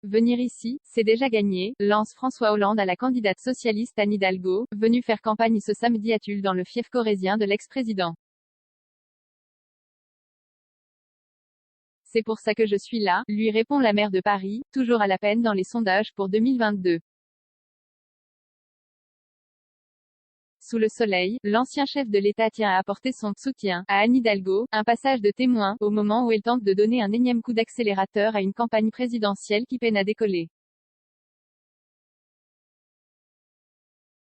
Venir ici, c'est déjà gagné, lance François Hollande à la candidate socialiste Anne Hidalgo, venue faire campagne ce samedi à Tulle dans le fief corrézien de l'ex-président. C'est pour ça que je suis là, lui répond la maire de Paris, toujours à la peine dans les sondages pour 2022. Sous le soleil, l'ancien chef de l'État tient à apporter son soutien à Anne Hidalgo, un passage de témoin, au moment où elle tente de donner un énième coup d'accélérateur à une campagne présidentielle qui peine à décoller.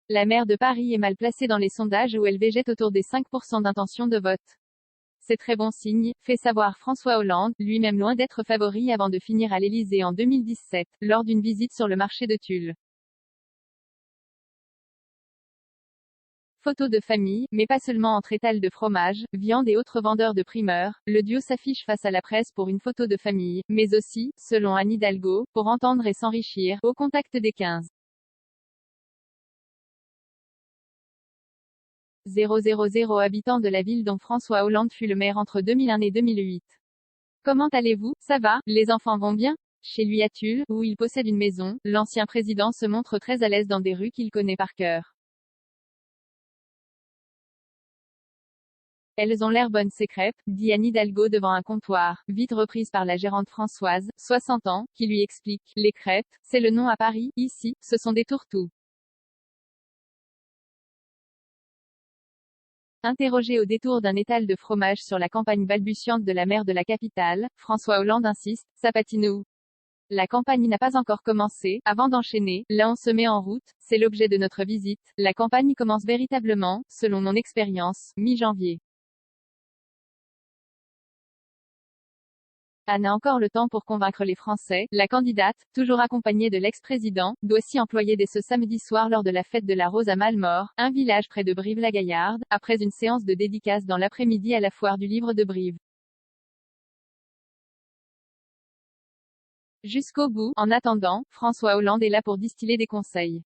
La maire de Paris est mal placée dans les sondages où elle végète autour des 5% d'intention de vote. C'est très bon signe, fait savoir François Hollande, lui-même loin d'être favori avant de finir à l'Élysée en 2017, lors d'une visite sur le marché de Tulle. Photos de famille, mais pas seulement entre étals de fromage, viande et autres vendeurs de primeurs, le duo s'affiche face à la presse pour une photo de famille, mais aussi, selon Anne Hidalgo, pour entendre et s'enrichir, au contact des 15 000 habitants de la ville dont François Hollande fut le maire entre 2001 et 2008. Comment allez-vous? Ça va? Les enfants vont bien? Chez lui à Tulle, où il possède une maison, l'ancien président se montre très à l'aise dans des rues qu'il connaît par cœur. Elles ont l'air bonnes ces crêpes, dit Anne Hidalgo devant un comptoir, vite reprise par la gérante Françoise, 60 ans, qui lui explique, les crêpes, c'est le nom à Paris, ici, ce sont des tourteaux. Interrogé au détour d'un étal de fromage sur la campagne balbutiante de la maire de la capitale, François Hollande insiste, ça patine où? La campagne n'a pas encore commencé, avant d'enchaîner, là on se met en route, c'est l'objet de notre visite, la campagne commence véritablement, selon mon expérience, mi-janvier. Anne a encore le temps pour convaincre les Français, la candidate, toujours accompagnée de l'ex-président, doit s'y employer dès ce samedi soir lors de la fête de la Rose à Malmort, un village près de Brive-la-Gaillarde, après une séance de dédicace dans l'après-midi à la foire du livre de Brive. Jusqu'au bout, en attendant, François Hollande est là pour distiller des conseils.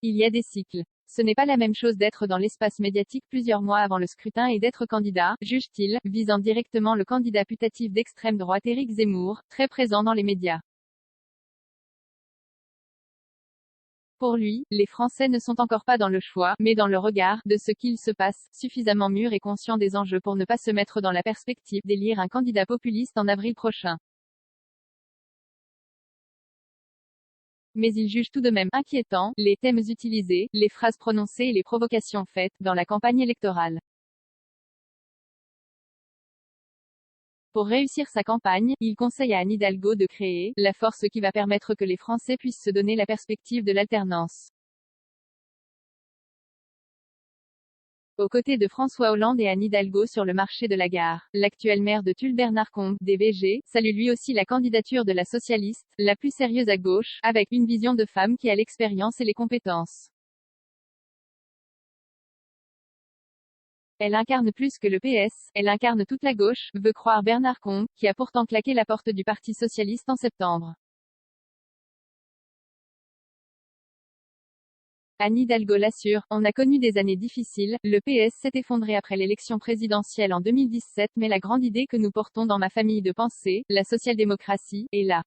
Il y a des cycles. Ce n'est pas la même chose d'être dans l'espace médiatique plusieurs mois avant le scrutin et d'être candidat, juge-t-il, visant directement le candidat putatif d'extrême droite Éric Zemmour, très présent dans les médias. Pour lui, les Français ne sont encore pas dans le choix, mais dans le regard, de ce qu'il se passe, suffisamment mûrs et conscients des enjeux pour ne pas se mettre dans la perspective d'élire un candidat populiste en avril prochain. Mais il juge tout de même inquiétant les thèmes utilisés, les phrases prononcées et les provocations faites dans la campagne électorale. Pour réussir sa campagne, il conseille à Anne Hidalgo de créer la force qui va permettre que les Français puissent se donner la perspective de l'alternance. Aux côtés de François Hollande et Anne Hidalgo sur le marché de la gare, l'actuel maire de Tulle Bernard Combe, DVG, salue lui aussi la candidature de la socialiste, la plus sérieuse à gauche, avec une vision de femme qui a l'expérience et les compétences. Elle incarne plus que le PS, elle incarne toute la gauche, veut croire Bernard Combe, qui a pourtant claqué la porte du Parti socialiste en septembre. Anne Hidalgo l'assure, on a connu des années difficiles, le PS s'est effondré après l'élection présidentielle en 2017 mais la grande idée que nous portons dans ma famille de pensée, la social-démocratie, est là.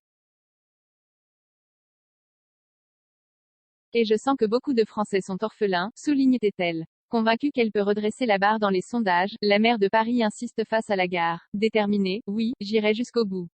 Et je sens que beaucoup de Français sont orphelins, souligne-t-elle. Convaincue qu'elle peut redresser la barre dans les sondages, la maire de Paris insiste face à la gare. Déterminée, oui, j'irai jusqu'au bout.